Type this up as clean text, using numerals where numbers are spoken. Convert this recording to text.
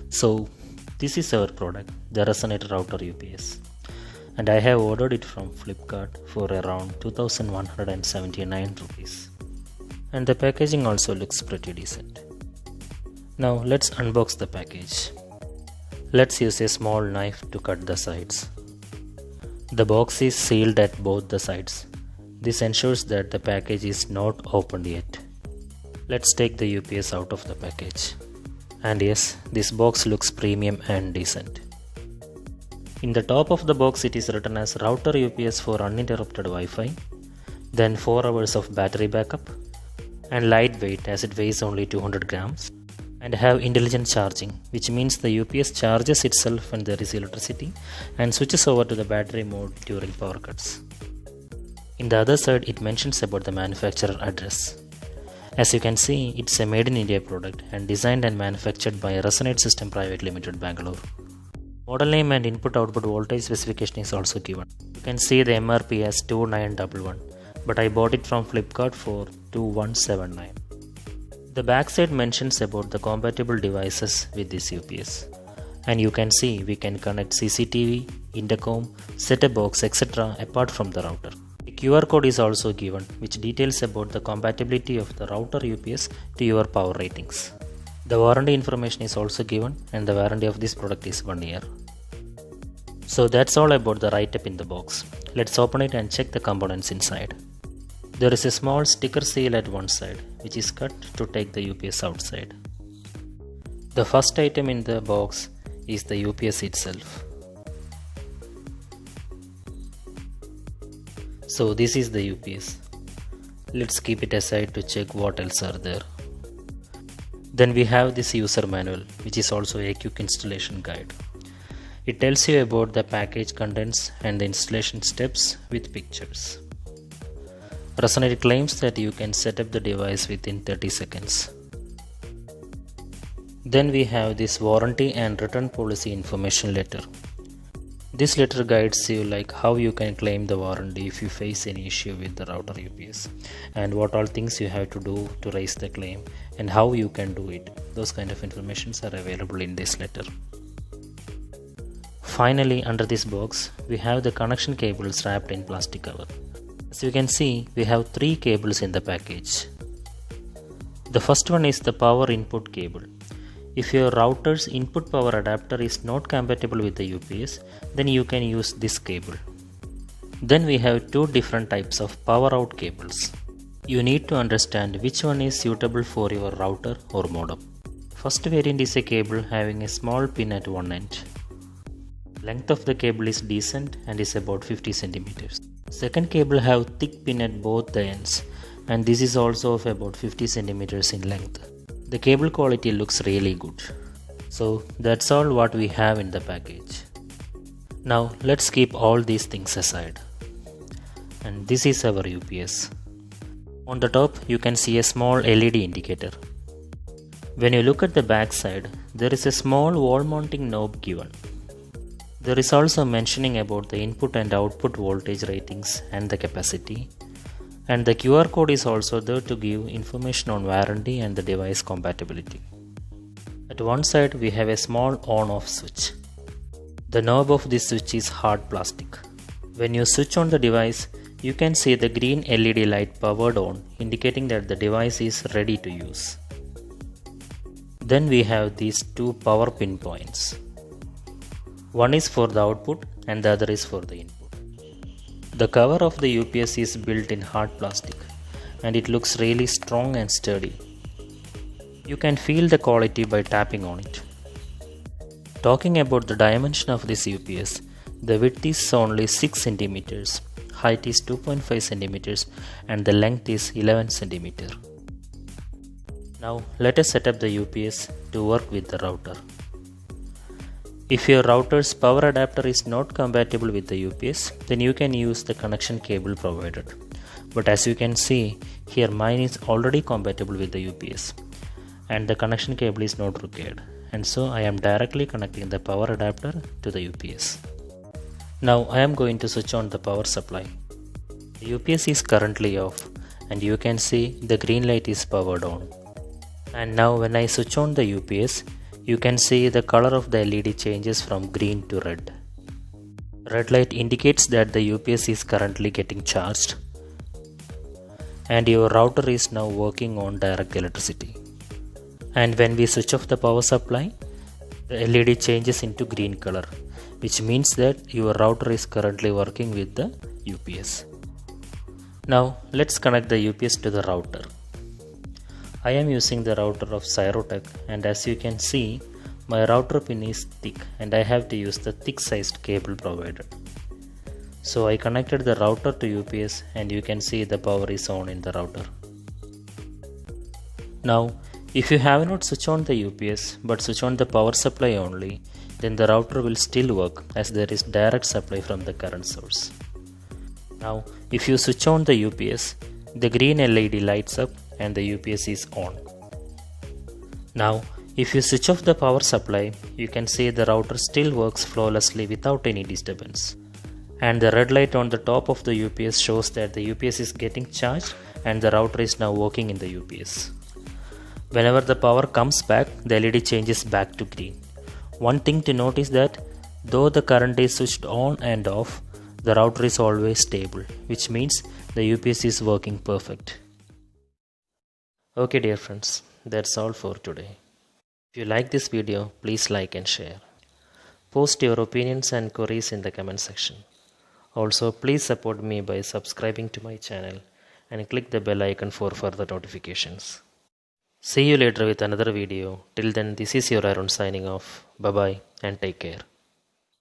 So this is our product, the Resonate Router UPS, and I have ordered it from Flipkart for around 2179 rupees, and the packaging also looks pretty decent. Now let's unbox the package. Let's use a small knife to cut the sides. The box is sealed at both the sides. This ensures that the package is not opened yet. Let's take the UPS out of the package. And yes, this box looks premium and decent. In the top of the box it is written as Router UPS for uninterrupted Wi-Fi, then 4 hours of battery backup, and lightweight as it weighs only 200 grams, and have intelligent charging, which means the UPS charges itself when there is electricity and switches over to the battery mode during power cuts. In the other side it mentions about the manufacturer address. As you can see, it's a made in India product and designed and manufactured by Resonate System Private Limited, Bangalore. Model name and input-output voltage specification is also given. You can see the MRP as 2911, but I bought it from Flipkart for 2179. The backside mentions about the compatible devices with this UPS. And you can see we can connect CCTV, intercom, set-top box, etc. apart from the router. A QR code is also given which details about the compatibility of the router UPS to your power ratings. The warranty information is also given and the warranty of this product is 1 year. So that's all about the write-up in the box. Let's open it and check the components inside. There is a small sticker seal at one side which is cut to take the UPS outside. The first item in the box is the UPS itself. So this is the UPS. Let's keep it aside to check what else are there. Then we have this user manual, which is also a quick installation guide. It tells you about the package contents and the installation steps with pictures. Resonate claims that you can set up the device within 30 seconds. Then we have this warranty and return policy information letter. This letter guides you like how you can claim the warranty if you face any issue with the router UPS, and what all things you have to do to raise the claim and how you can do it. Those kind of informations are available in this letter. Finally, under this box we have the connection cables wrapped in plastic cover. As you can see, we have 3 cables in the package. The first one is the power input cable. If your router's input power adapter is not compatible with the UPS, then you can use this cable. Then we have 2 different types of power out cables. You need to understand which one is suitable for your router or modem. First variant is a cable having a small pin at one end. Length of the cable is decent and is about 50 centimeters. Second cable have thick pin at both the ends, and this is also of about 50 centimeters in length. The cable quality looks really good. So that's all what we have in the package. Now let's keep all these things aside. And this is our UPS. On the top you can see a small LED indicator. When you look at the back side, there is a small wall mounting knob given. There is also mentioning about the input and output voltage ratings and the capacity. And the QR code is also there to give information on warranty and the device compatibility. At one side we have a small on-off switch. The knob of this switch is hard plastic. When you switch on the device, you can see the green LED light powered on, indicating that the device is ready to use. Then we have these 2 power pin points. One is for the output and the other is for the input. The cover of the UPS is built in hard plastic and it looks really strong and sturdy. You can feel the quality by tapping on it. Talking about the dimension of this UPS, the width is only 6 cm, height is 2.5 cm and the length is 11 cm. Now let us set up the UPS to work with the router. If your router's power adapter is not compatible with the UPS, then you can use the connection cable provided. But as you can see, here mine is already compatible with the UPS and the connection cable is not required, and so I am directly connecting the power adapter to the UPS. Now I am going to switch on the power supply. The UPS is currently off and you can see the green light is powered on. And now when I switch on the UPS, you can see the color of the LED changes from green to red. Red light indicates that the UPS is currently getting charged and your router is now working on direct electricity. And when we switch off the power supply, the LED changes into green color, which means that your router is currently working with the UPS. Now let's connect the UPS to the router. I am using the router of Cyrotech, and as you can see, my router pin is thick and I have to use the thick sized cable provided. So I connected the router to UPS and you can see the power is on in the router. Now if you have not switched on the UPS but switch on the power supply only, then the router will still work as there is direct supply from the current source. Now if you switch on the UPS, the green LED lights up and the UPS is on. Now if you switch off the power supply, you can see the router still works flawlessly without any disturbance. And the red light on the top of the UPS shows that the UPS is getting charged and the router is now working in the UPS. Whenever the power comes back, the LED changes back to green. One thing to note is that though the current is switched on and off, the router is always stable, which means the UPS is working perfect. Okay dear friends, that's all for today. If you like this video, please like and share. Post your opinions and queries in the comment section. Also, please support me by subscribing to my channel and click the bell icon for further notifications. See you later with another video. Till then, this is your Arun signing off. Bye bye and take care.